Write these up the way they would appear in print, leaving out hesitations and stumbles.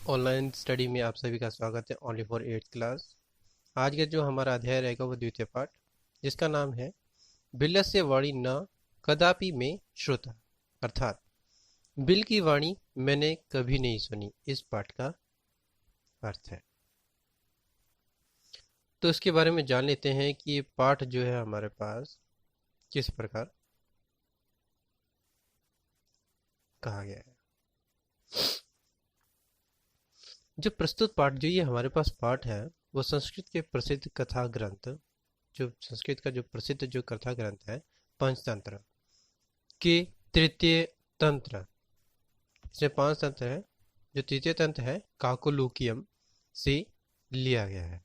Online study में आप सभी का स्वागत है ओनली फॉर 8th क्लास। आज का जो हमारा अध्याय रहेगा वो द्वितीय पाठ, जिसका नाम है बिल्लस्य वाणी न कदापि में श्रुता, अर्थात बिल की वाणी मैंने कभी नहीं सुनी। इस पाठ का अर्थ है, तो इसके बारे में जान लेते हैं कि ये पाठ जो है हमारे पास किस प्रकार कहा गया है। जो प्रस्तुत पाठ जो ये हमारे पास पाठ है वो संस्कृत के प्रसिद्ध कथा ग्रंथ, जो संस्कृत का जो प्रसिद्ध जो कथा ग्रंथ है पंचतंत्र के तृतीय तंत्र, इसमें 5 तंत्र है। जो तृतीय तंत्र है काकोलुकियम से लिया गया है।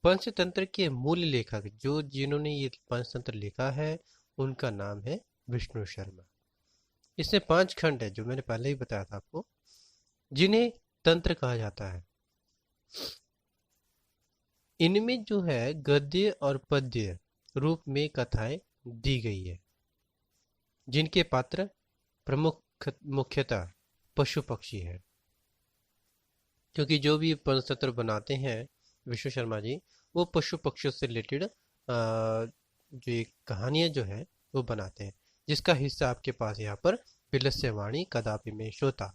पंचतंत्र के मूल लेखक जो जिन्होंने ये पंचतंत्र लिखा है उनका नाम है विष्णु शर्मा। इसमें 5 खंड है जो मैंने पहले ही बताया था आपको, जिन्हें तंत्र कहा जाता है। इनमें जो है गद्य और पद्य रूप में कथाएं दी गई है, जिनके पात्र प्रमुख मुख्यतः पशु पक्षी है। क्योंकि जो भी पंचतंत्र बनाते हैं विष्णु शर्मा जी, वो पशु पक्षियों से रिलेटेड जो एक कहानियां जो है वो बनाते हैं, जिसका हिस्सा आपके पास यहाँ पर बिलस्य वाणी कदापि में श्रोता,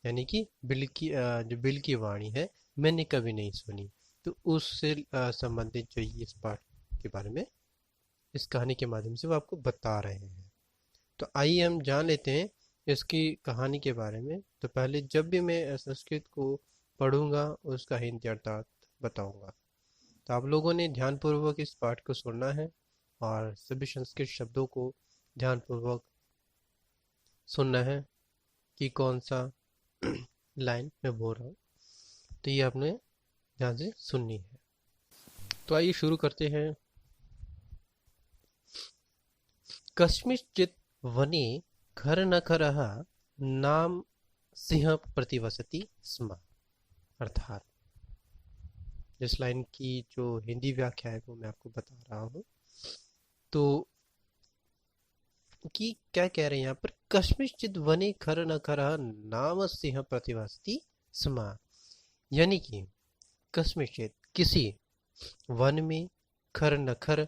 यानी कि बिल की जो बिल की वाणी है मैंने कभी नहीं सुनी, तो उससे संबंधित जो इस पाठ के बारे में इस कहानी के माध्यम से वो आपको बता रहे हैं। तो आइए हम जान लेते हैं इसकी कहानी के बारे में। तो पहले जब भी मैं संस्कृत को पढ़ूंगा उसका हिंदी अर्थात बताऊंगा, तो आप लोगों ने ध्यानपूर्वक इस पाठ को सुनना है और सभी संस्कृत शब्दों को ध्यानपूर्वक सुनना है कि कौन सा लाइन में बोल रहा हूँ, तो ये आपने ध्यान से सुननी है। तो आइए शुरू करते हैं। कस्मिंश्चित् वने खरनखरः नाम सिंह प्रतिवसति स्म, अर्थात इस लाइन की जो हिंदी व्याख्या है वो मैं आपको बता रहा हूँ। तो कि क्या कह रहे हैं यहाँ पर, कस्मिंश्चित् वने खरनखरः नाम सिंह प्रतिवसति स्म, यानी कि कस्मिंश्चित् किसी वन में खरनखर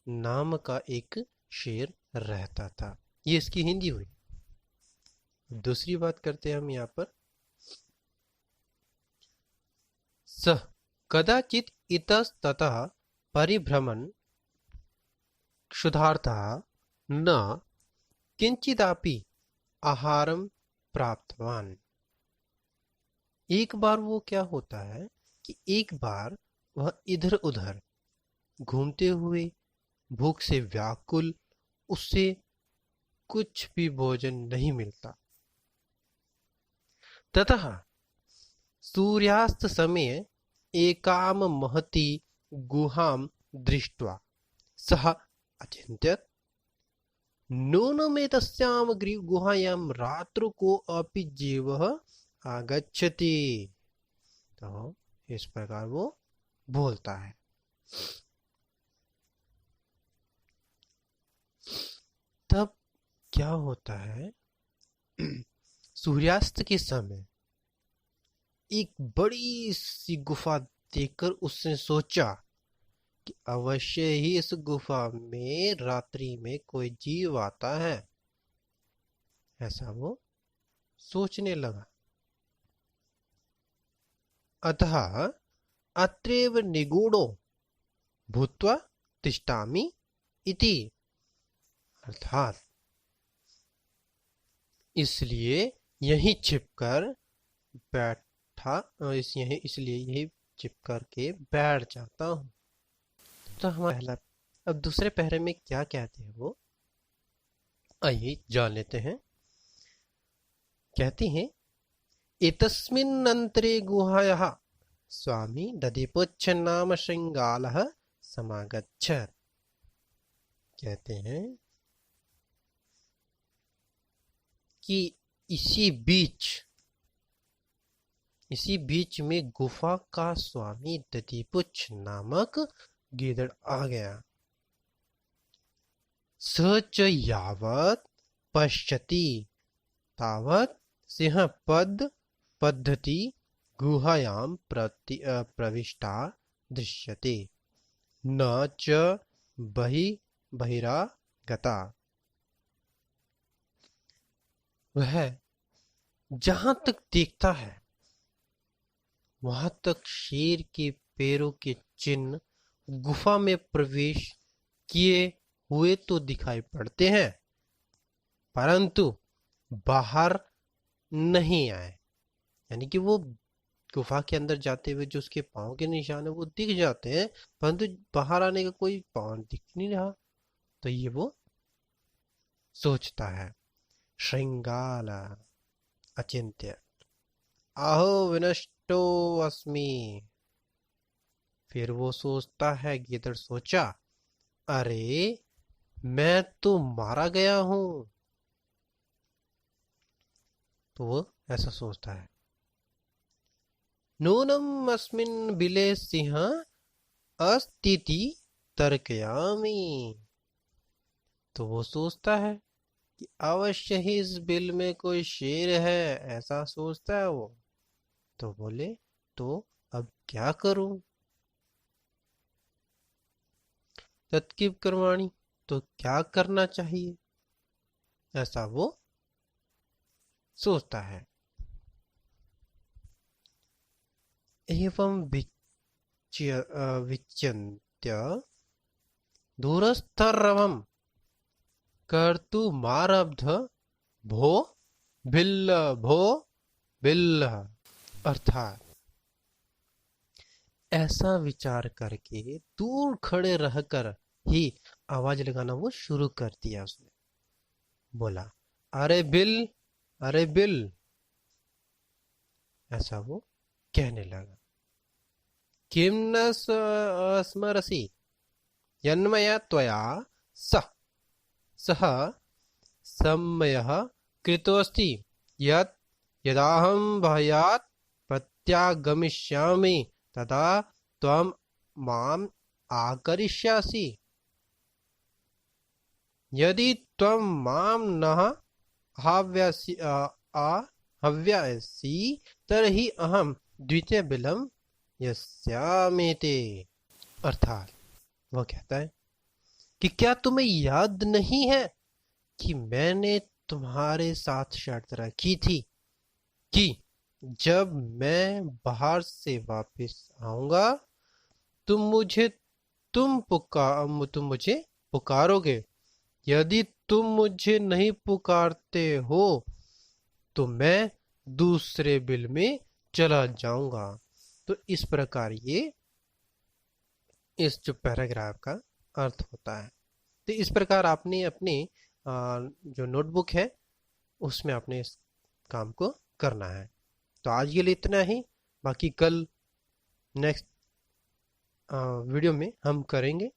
नाम का एक शेर रहता था। ये इसकी हिंदी हुई। दूसरी बात करते हैं हम यहाँ पर, सह कदाचित् इतस्ततः परिभ्रमन् क्षुधार्तः न किंचिदापि आहारम प्राप्तवान। एक बार वो क्या होता है कि एक बार वह इधर उधर घूमते हुए भूख से व्याकुल, उससे कुछ भी भोजन नहीं मिलता। ततः सूर्यास्त समय एकाम महती गुहाम दृष्ट्वा सह अचिंत्यत नूनमेतस्याम गुहायां रात्रौ को अपि जीवः आगच्छति। तो इस प्रकार वो बोलता है। तब क्या होता है, सूर्यास्त के समय एक बड़ी सी गुफा देखकर उसने सोचा कि अवश्य ही इस गुफा में रात्रि में कोई जीव आता है। ऐसा वो सोचने लगा। अतः अत्रैव निगूढ़ो भूत्वा तिष्ठामि इति, अर्थात इसलिए यहीं छिपकर बैठा, इसलिए यही चिपकर के बैठ जाता हूँ। तो हमारा पहला, अब दूसरे पहरे में क्या कहते हैं वो आइए जान लेते हैं। कहते हैं एतस्मिन्नन्तरे गुहायाः स्वामी दधिपुच्छ नाम श्रृंगालः समागच्छत्। कहते हैं कि इसी बीच में गुफा का स्वामी दधिपुच्छ नामक गीदड़ आ गया। स च यावत् पश्यति तावत् सिंह पद पद्धति गुहायां प्रविष्टा दृश्यते न च बहिरागता। वह जहां तक देखता है वहां तक शेर के पैरों के चिन्ह गुफा में प्रवेश किए हुए तो दिखाई पड़ते हैं, परंतु बाहर नहीं आए। यानी कि वो गुफा के अंदर जाते हुए जो उसके पांव के निशान है वो दिख जाते हैं, परंतु बाहर आने का कोई पांव दिख नहीं रहा। तो ये वो सोचता है। श्रृंगाल अचिंत्य आहो विनष्टो अस्मि। फिर वो सोचता है, गिदड़ सोचा, अरे मैं तो मारा गया हूं। तो वो ऐसा सोचता है। नूनम अस्मिन् बिले सिंह अस्तीति तर्कयामि। तो वो सोचता है कि अवश्य ही इस बिल में कोई शेर है, ऐसा सोचता है वो। तो बोले, तो अब क्या करूं? तत्किब कर्माणी, तो क्या करना चाहिए, ऐसा वो सोचता है। एवं विचिन्त्य दूरस्थरवं कर्तुमारब्ध भो भो बिल्ल। अर्थात ऐसा विचार करके दूर खड़े रहकर ही आवाज लगाना वो शुरू कर दिया उसने। बोला, अरे बिल, अरे बिल, ऐसा वो कहने लगा। किम न स्मरसि यन्मया त्वया सह सम्मयः कृतोऽस्ति यत् यदाहं भयात् प्रत्यागमिष्यामि तदा त्वं माम् आकरिष्यासि। यदि त्वं मां न हव्यासि तर्हि अहं द्वितीयबिलं यस्यामीति। अर्थात वह कहता है कि क्या तुम्हें याद नहीं है कि मैंने तुम्हारे साथ शर्त रखी थी कि जब मैं बाहर से वापस आऊंगा तुम मुझे पुकारोगे। यदि तुम मुझे नहीं पुकारते हो तो मैं दूसरे बिल में चला जाऊंगा। तो इस प्रकार ये इस जो पैराग्राफ का अर्थ होता है। तो इस प्रकार आपने अपने जो नोटबुक है उसमें आपने इस काम को करना है। तो आज के लिए इतना ही, बाकी कल नेक्स्ट वीडियो में हम करेंगे।